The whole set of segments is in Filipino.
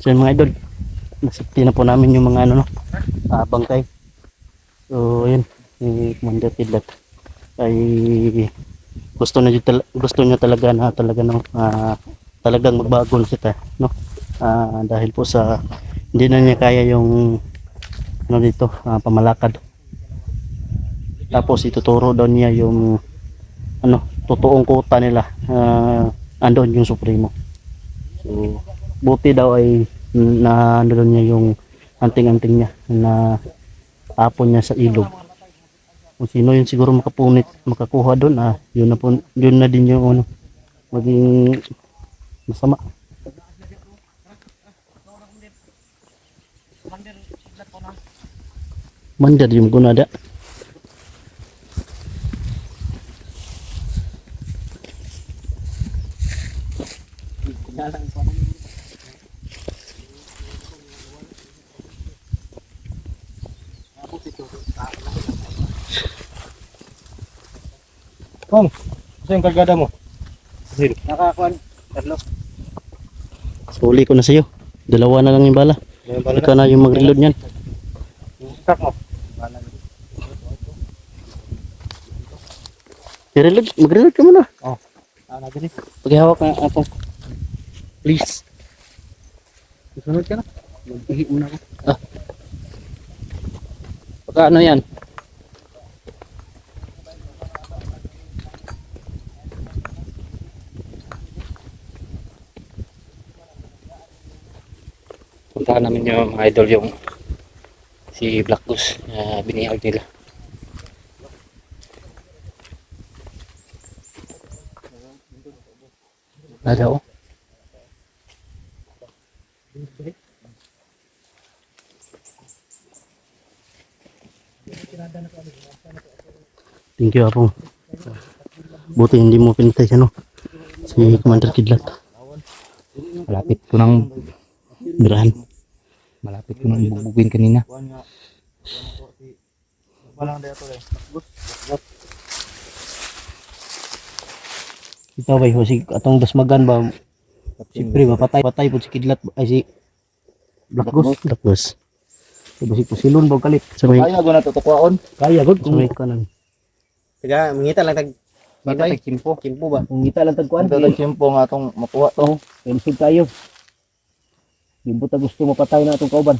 So yun mga idol, nasipti na po namin yung mga ano no, bangkay. So yun, si Commander Kidlat ay gusto niya talaga na talaga no, talagang magbago na siya no. Dahil po sa hindi na niya kaya yung ano dito, pamalakad. Tapos ituturo daw niya yung ano, totoong kuta nila. Andon yung Supremo. So buti daw ay na ano niya yung anting-anting niya na tapon niya sa ilog. Kung sino yun siguro makapunit, makakuha doon, yun na po, yun na din yung ano, maging masama. Mandar yung gunada. Kong, ito yung kargada mo. Zil. Nakakuan, Carlo. Suli ko na sa'yo. Dalawa na lang yung bala. Ikaw na yung mag-reload niyan. Start mo. I-reload, mag-reload ka muna. Oh. Nagani. Paghihawak na ako. Please. Susunod ka na. Magpihi muna ako. Pagka ano yan? Puntahan namin yung mga idol yung si Black Goose na binihag nila. Ada oh. Thank you Apong. Buti hindi mo pinatay siya no. Si Commander Kidlat. Malapit ko nang Birahan. ibubugin kanina. Ikaw ba si atong basmagan ba? Siyempre mapatay po si Kidlat ay si Black Goose. Black Goose. Diba si Pusilon ba kalit? Sa may Kaya ko na tutukwaon. kaya gud sa may kanan. Tiga, mangita lang tag Batay. kimpo ba? Kung ngita lang tagkuan. Ito lang simpo nga itong makuha to. Emsig tayo. Di mo ta gusto mapatay na itong kauban.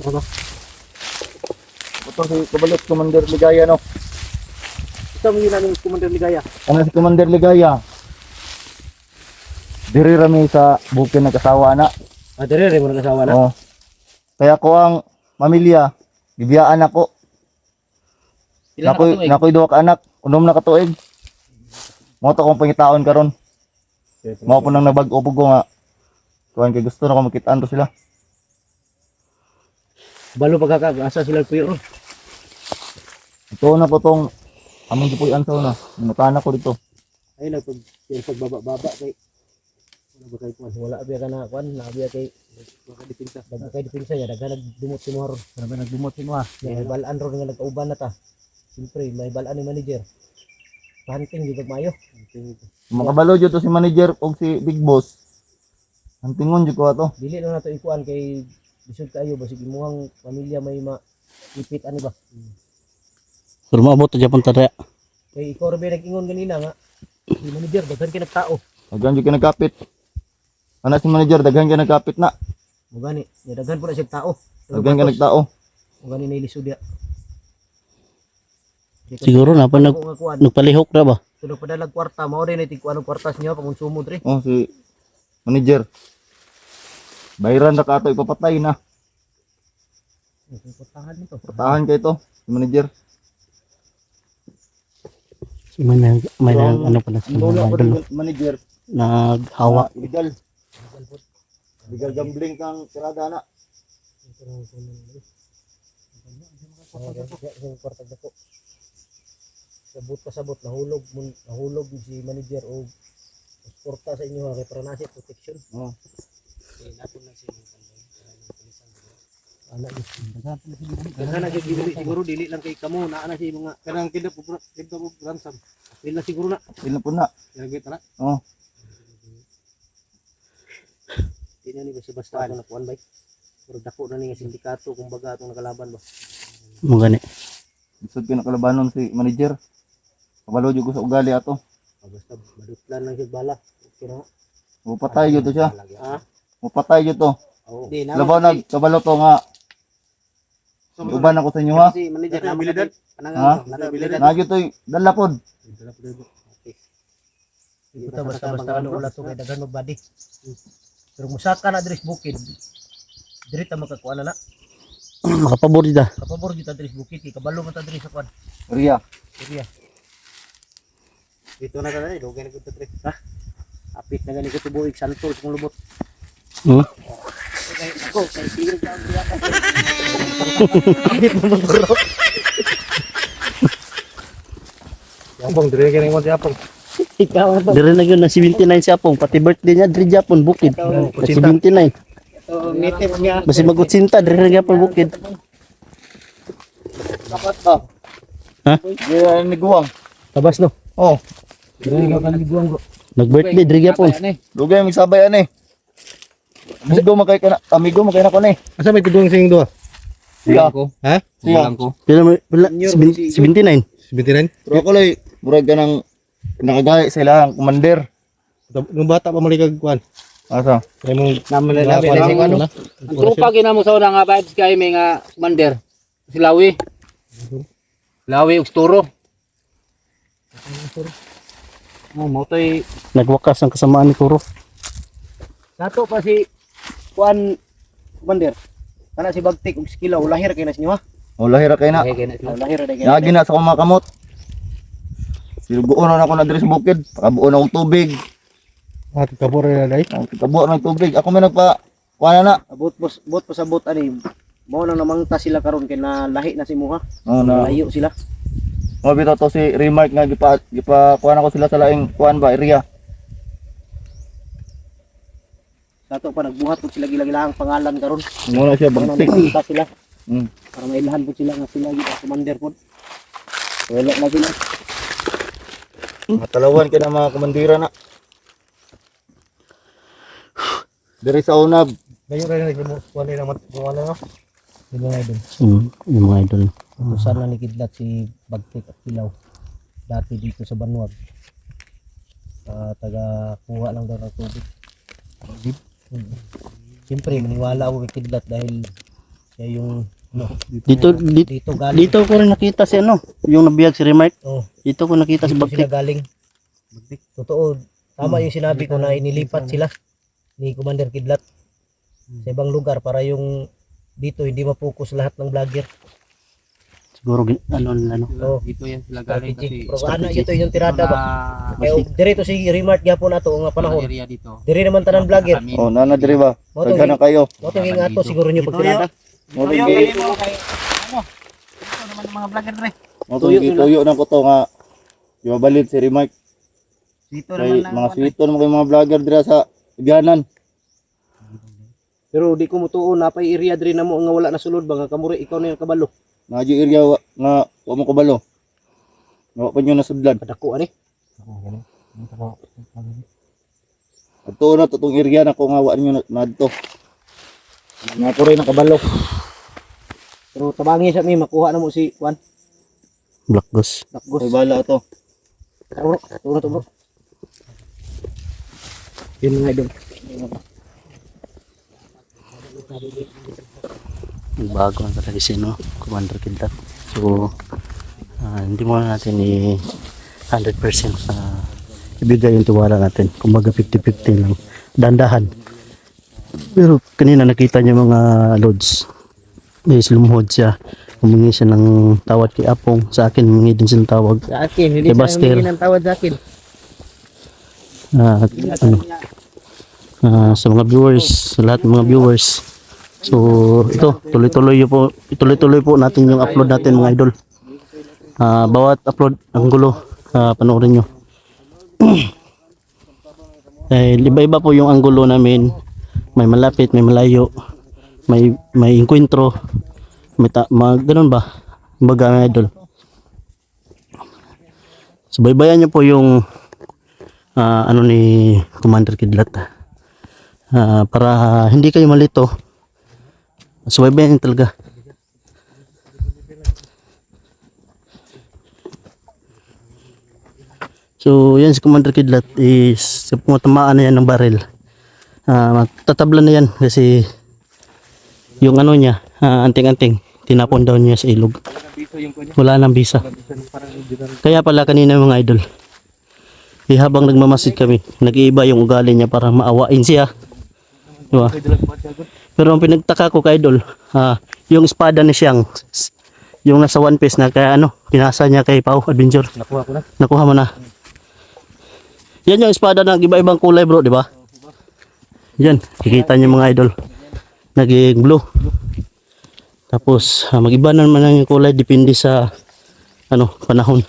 Ito si Kabalot, Commander Ligaya no. Ito mo yun ng Commander Ligaya. Ano si Commander Ligaya? Diri rami sa bukid ng kasawa na. Dire mo nag-asawa na. Oh. Kaya ko ang pamilya, bibiyaan ako. Nakoy duha ka anak, unom na katuig. Mo to kong pangitaon karon. Mao po nang nabag-o ko nga. Kuan kay gusto na ko makitaan to sila. Balo pagkakaasa sila puyo. Ito na po tong among gipuy-an sa una. Minutana ko dito. Ay pagbaba-baba kay wala ba kay kuan wala biya ka na kuan na biya kay depensa ya daghan nagdumot si mo ron grabe nagdumot si mo may balaan ron nga nagkauban na ta siyempre may balaan ni manager hunting di mayo Makabalo jud to si manager og si Big Boss. Ang tingon jud ko ato. dili na nato ikuan kay bisod kayo basig imuhang pamilya may maipit ani ba pero maabot ta Japan tara kay ikaw ra ba nag-ingon ganina nga si manager daghan kay nagtao Daghan jud ka nagkapit. Ana si manager daghan ka nagkapit na. mo gani daghan po na siya tao Daghan ka nagtao. mo gani na ilisod ya siguro na pa nagpalihok na ba tunog padalag kwarta mao rin itig anong kwartas niya pamonsumo dre Oh si manager. Bayran na ka ato ipapatay na. Putahan nito. Patahan kay to si manager. May ano pala sa Lola mga ko idol rin manager. naghawak Illegal. Illegal gambling kang tirada na. sabot nahulog si manager o porta sa inyo kay para nasi protection Oh. nato na si ana siguro dili lang kay kamo naa na si mga kanang kinap ransom Wala na siguro na. Ilan po na. Nagit na. Oh. Di na ni basta-basta ako nakuan bay. Pero dako na ni nga sindikato kumbaga atong nakalaban ba. Mo gani. Bisod ko nakalabanon si manager. Kabalo jud ko sa ugali ato. Basta madutlan lang siya bala. Okay na. Mupatay jud to siya. Ha? Mupatay jud to. Oo. Labaw nag kabalo to nga. Uban ako sa inyo ha. Si manager na Ha? bilidad. Panang bilidad. Nagyo to dala pod. Okay. Ito basta-basta ano ulat to kay daghan magbadi. Pero musaka na diri sa bukid. Diri ta makakuan na. Makapabor dita. Kapabor kita diri sa bukid kay kabalo man ta diri sa kuan. Ria. Area. Dito na tayo, dugay na ko tre. Ha? Apit na gani ko tubuig santol kung lubot. Hmm? Ako kay siguro ka ang biya. Kapit mo bro. Yapong dire kini mo yapong. Ikaw ba? Dire na gyud na 79 si Apong, pati birthday niya diri Japon bukid. Na 79. So native niya. Basi magutsinta dire na gyapon bukid. Dapat ba? Ha? Di ni guwang. Tabas no. Oh. Diri ka kan giguang bro. Nag-birthday dire gyapon. Dugay mi sabay ani. Amigo makay na ko ni. Asa may tiguang sing duha? Siya. Ha? Siya. Pila 79. 79. Pero ako lay murag ka ng nakagaya sa ilang commander. Nung bata pa malikag kuan. Asa? Kay mo Namalabi na sing ano. Ang trupa ginamo sa una nga vibes kay may nga commander. Si Lawi. Lawi ug Turo. Mo toy Nagwakas ang kasamaan ni Turo. nato pa si kuan commander. Kana si Bagtik ug Skilaw lahir kay nas niyo ha. O lahira kay na. Lahir na kay. Yagi na sa akong mga kamot. Sinubuon na ako na diri sa bukid. Pakabuo na akong tubig. at kabor na dai. Kabuo ng tubig. Ako may nagpa kuha na. Abot pa sa bot ani. Mao nang namangta sila karon kay na lahi na si Muha. Oh, na. Layo sila. Mo bitaw to si Remark nga gipa kuha na ko sila sa laing kuan ba area. Sato pa nagbuhat po sila gila-gila ang pangalan karon. Muna siya Ano bagtik. namangta sila. Hmm. Para mailahan po sila nga sila gid commander po. Wala na sila. Matalawan ka na mga komandira na. Diri sa unab. Dayo ra ni mo kuan ni naman kuan na no. Dili na idol. Yung mga idol. Utusan na ni kidlat si Bagtik at Kilaw. Dati dito sa Banwag. Taga kuha lang daw ng tubig. Siyempre maniwala ako kay kidlat dahil siya yung no, dito galing. Dito ko rin nakita si ano, yung nabiyag si Remark. Oh, Dito ko nakita si dito Bagtik. sila galing. Totoo. Tama yung sinabi ko na inilipat sila ni Commander Kidlat sa ibang lugar para yung dito hindi mapokus lahat ng vlogger. Siguro ano. Oh, Dito yan sila galing strategy. kasi Pero ano ito yung tirada ba? Kaya direto si Remark gyapon ato nga panahon. area dito. Dire naman tanan vlogger. Oh, nana diri ba? Daghan na kayo. Mo to nga ato siguro nyo pag tirada. Mo to gi Mga vlogger re. mo to gituyo na ko to nga ibabalid si Remark. Dito Kay mga swito naman kay mga vlogger dira sa Iganan. Pero di ko mutuon napay area diri namo nga wala na sulod ba nga kamuri ikaw na yung kabalo. Mga area nga wa mo kabalo. Nga pa nyo nasudlan. Padako ani. At na to tong area na ko nga wa nyo nadto. Nga ko rin nakabalo. Pero tabangi sa mi makuha na mo si Juan. Black Ghost. Dakgos. Kay bala to. Turo to bro. Yun nga idol. Bago ang talaga si no, Commander Kidlat. So hindi mo natin 100% ibigay yung tiwala natin. Kumbaga 50-50 lang. Dandahan. Pero kanina nakita niyo mga loads. May lumuhod siya. Humingi siya ng tawad kay Apong. Sa akin, humingi din siya ng tawag. Sa akin hindi Kay Buster. siya ng tawad sa akin. Sa mga viewers, sa lahat ng mga viewers. So, ito, tuloy-tuloy po natin yung upload natin mga idol. Bawat upload, ang gulo, panoorin nyo. Iba-iba po yung anggulo namin. May malapit, may malayo, may inkwentro, may ganun ba? Baga mga idol. Subaybayan niyo po yung ano ni Commander Kidlat. Para hindi kayo malito. Subaybayan niyo talaga. So yan si Commander Kidlat is sa pumatamaan na yan ng baril. Tatablan na yan kasi yung ano niya, anting-anting, tinapon daw niya sa ilog. Wala nang bisa. Kaya pala kanina mga idol, habang nagmamasid kami, nag-iiba yung ugali niya para maawain siya. Diba? Pero ang pinagtaka ko kay idol, yung espada ni Siyang, yung nasa One Piece na kaya pinasa niya kay Pau Adventure. Nakuha ko na. Nakuha mo na. Yan yung espada ng iba-ibang kulay bro, di ba? Yan, kikita niyo mga idol. Naging blue. Tapos mag-iba naman ang kulay depende sa panahon.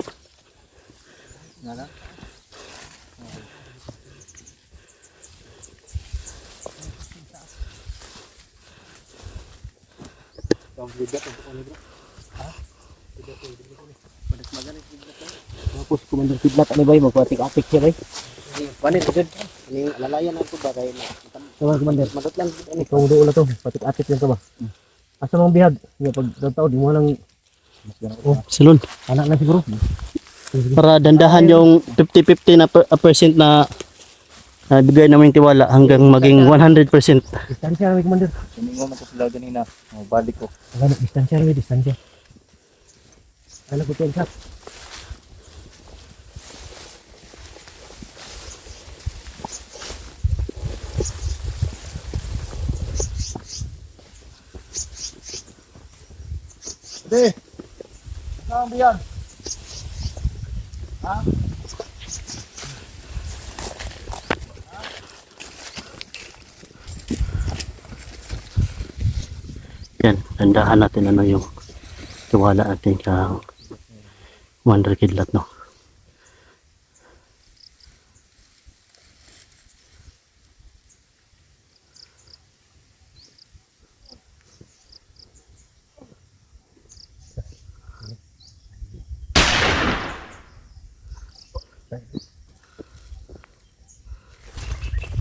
Tapos Commander Kidlat ano ba yung magpatik-atik siya ba? Paano ito dyan? Ano yung alalayan ako ba kayo na? Tawag Commander. Madot lang. Ikaw doon na to. Patik-atik lang ka ba? Asa mong bihag? Pag taon di mo lang. Salon. Anak na siguro. Para dandahan yung 50-50 na percent na bigay namin tiwala hanggang maging 100%. Distansya na Commander. Sumingon ako sila ganina. Balik ko. Ano, distansya na distansya. Ano ko tiyan sa? Hindi. Saan ba yan? Yan, dandahan natin yung tiwala natin kang Commander Kidlat, no.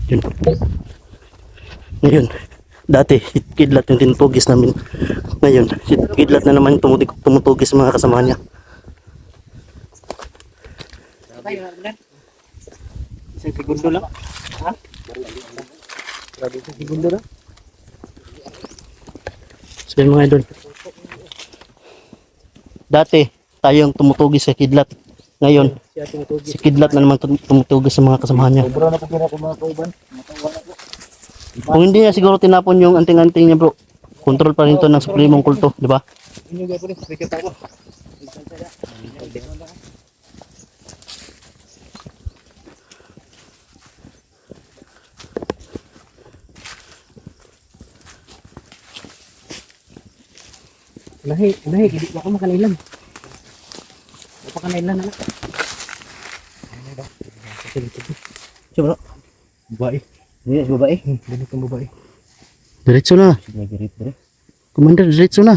Yun. Ngayon, dati si Kidlat yung tinutugis namin. Ngayon, si Kidlat na naman yung tumutugis sa mga kasama niya. Isang segundo lang. Ha? Grabe isang segundo lang. So yun mga idol. Dati, tayong tumutugis sa Kidlat. Ngayon, Siya tumutugis. si Kidlat na naman tumutugis sa mga kasama niya. Sobra na po kina ko mga kauban. Matawa na po. Kung hindi niya siguro tinapon yung anting-anting niya bro, control pa rin to ng suprimong kulto, di ba? Inyo gaya po rin. Sige tayo. Unahi, hindi ako makanilan. Hindi pa kanailan anak. Siya bro. Babae. Hindi na babae. Ganit ang babae. Diretso na. Sige girit bro. Commander, diretso na.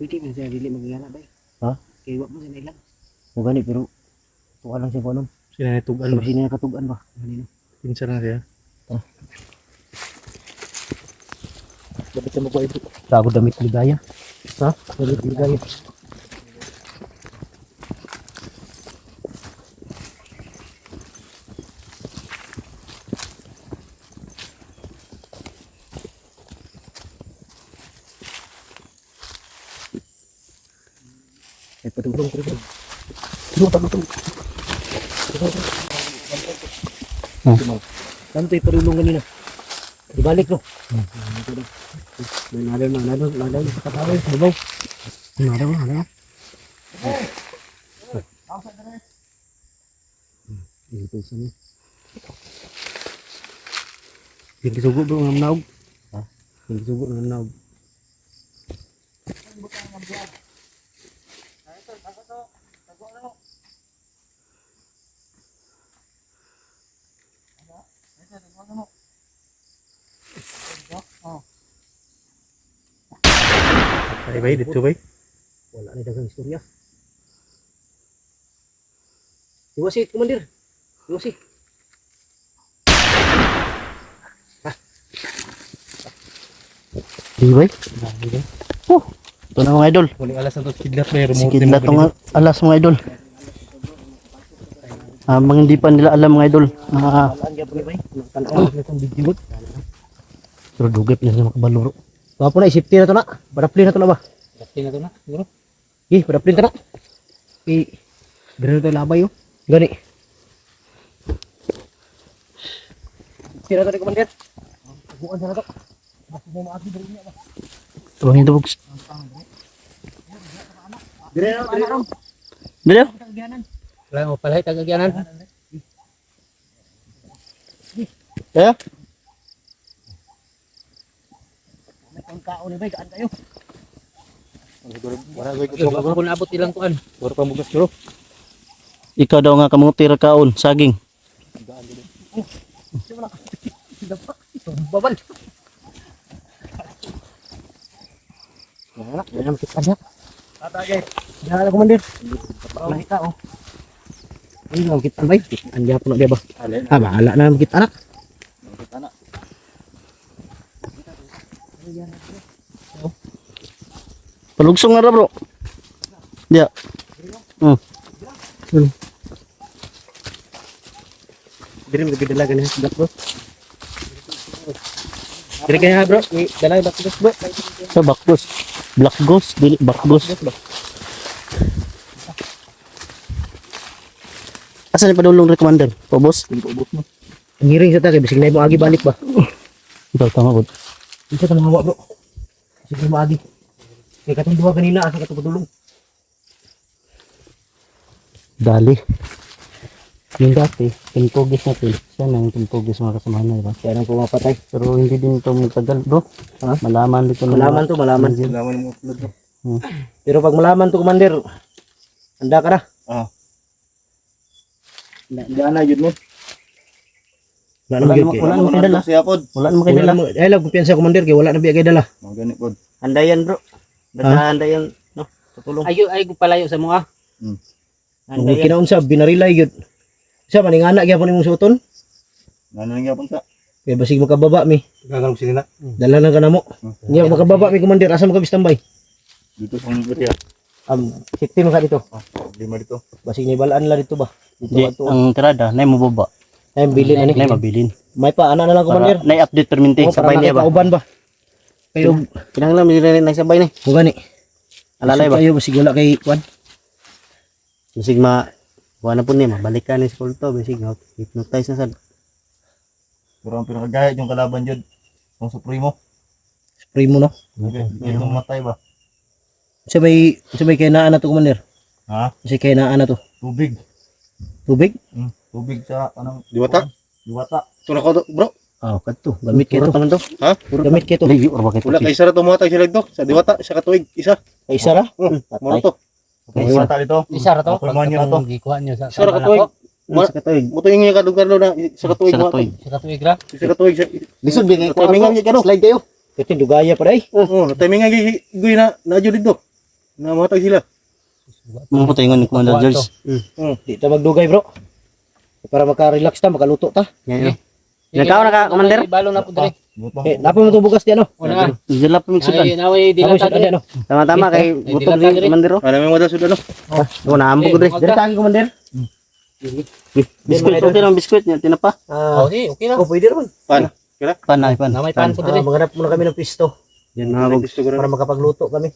Pwede man siya dili magigana ba? Ha? Kaya wag mo siya nailan. O gani pero tuwa lang siya kung anong. Sinanitugan ba? Sabi niya nakatugan ba? Ganino. Pinsa na siya. Dapat siya magbahay bro. Tago damit ligaya. Ha? Damit ligaya. Patulong. Patulong. Ano tayo patulong kanina? Dibalik no? Nadaw sa katawin. Sabaw. Nadaw. Ito sa niya. Hindi sugo bro ng naog. Ha? Hindi sugo ng naog. Ay bay, dito bay. Wala ni dagang istorya. Iwasi, Commander. Iwasi. Di ba? Oh, ito na mga idol. Muling alas na to kidlat bay, Si remote Kidlat ang alas mga idol. Mga hindi pa nila alam mga idol. Alaan gyud ni bay. Tanaw na tong bigyot. Pero dugay pila sila makabaluro. Wa po na isipti na to na. Padapli na to na ba? Dati na to na, siguro. Padapli na. Gano'n tayo labay oh. Gani. Tira to ni Commander. Bukan sana to. Tuwang ito buks. Dire na anak ron. Dali. Wala mo pala tagagyanan. Eh? Ang kao ni bay, gaan kayo. Siguro kung naabot ilang kuan. Wala pa mugas bro. Ikaw daw nga kamuti ra kaon, saging. Babal. Wala, yan ang kita niya. Tatagay. Diyan na Commander. Wala kita oh. Ay, ang kita bay. Andiyan po na dia ba? Bahala na ang kita anak. Palugsong na ra bro. Dia. Dire mo gidala ganin black bro. Dire kaya bro, ni dala black bro. Sa bakbos. Black ghost, dili bakbos. Asa ni padulong recommender? Po boss? Ngiring sa ta kay bisig na mo agi balik ba. Ikaw tama gud. Isa ta mahawa bro. Sige mo agi. Kay katong duha kanina asa katong padulong. Dali. Yung dati, timpugis natin. Siya na yung timpugis mga kasamahan na, diba? Kaya nang pumapatay. Pero hindi din ito magtagal, bro. Ha? Malaman dito na. Malaman to, malaman. Kailangan mo upload no. Pero pag malaman to Commander, handa ka na. Diyan na yun mo. Wala na gyud kay. Wala naman kayo dala. Siya pod. Wala naman kayo Wala dala. mo. Ay lang kumpiyansa Commander kay wala na biya kay dala. Mga ganit pod. Handa yan bro. Basta handa yan, no? Tutulong. Ay palayo sa mga. Kung kinaunsa binarilay gyud. Sa maningana gyapon imong suoton. Ano nang yapon sa? Kay basig makababa mi. Gagang sila. Dala lang ka namo. Nya makababa mi Commander asa mo ka bistambay. Dito sa mga area. Safety mo ka dito. Lima dito. Basig ni balaan la dito ba. Dito Di, ato. ang tirada, na mo baba. Ay bilin ani. Na mabilin. May pa ana na lang Commander. Para na-update perminti. Oh, para Sabay niya ba? makauban ba. Kayo Kinahanglan mo rin na sabay na. mo gani. Alalay ba? Kayo basig wala kay kwan. Bisig buwan na po niya, mabalik ka ni school to. Bisig, hypnotize na sad. Pero ang pinakagayat yung kalaban dyan. Yung Supremo. Spray mo no. Ito matay ba? Sabay kay naa na to Commander. Ha? Kasi kay naa na to. Tubig. Tubig? Tubig sa anong Diwata? diwata. Tuna ko bro. Kadto. Gamit kay to. Taman to. Ha? Gamit kay to. Liyo, or bakit? Wala kay sara to mga sila dito sa diwata sa katuig isa. Kay isa ra. Mo to. Diwata dito. Isa ra to. Ako naman yun, no? Gikuha niyo sa Sara katuig. Sa katuig. Mo to yung kadugar na sa katuig Sa mo. katuig. Sa katuig ra. Sa katuig sa Lisod, bigay ko. timingan gyud kano. Slide kayo. Kasi dugaya pa rin. Oh, timingan gyud na nadyo dito. Na matay sila. Mga ko tayo ni Commander George. Di ta magdugay bro. Para maka-relax ta, makaluto ta. Yan, Ikaw na ka, Commander? Balong na po dire. Napo mo to bugas di ano? Una. Dila pa migsudan. Ay naway di Napo lang sa tadi. ano? Tama-tama kay Ay, gutom dilatag din, rin. Commander. Ano may wala sud ano? Oo, naambog ko dre. Dire ta Commander. Biskuit, okay lang biskuit niya, tinapa. Oh, di okay na. Pwede ron. Pan. Panay, pan. Namay pan po dire. Maghanap muna kami ng pisto Yan mga bog. Gusto ko para makapagluto kami.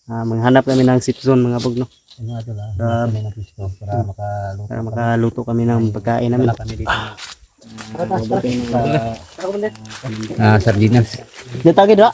Maghanap kami ng safe zone mga bog, no? Ano ato la? Ah, Kami na pisto para makaluto. Para makaluto kami ng pagkain namin. Kami dito. Sardinas. Dito tagid, ha?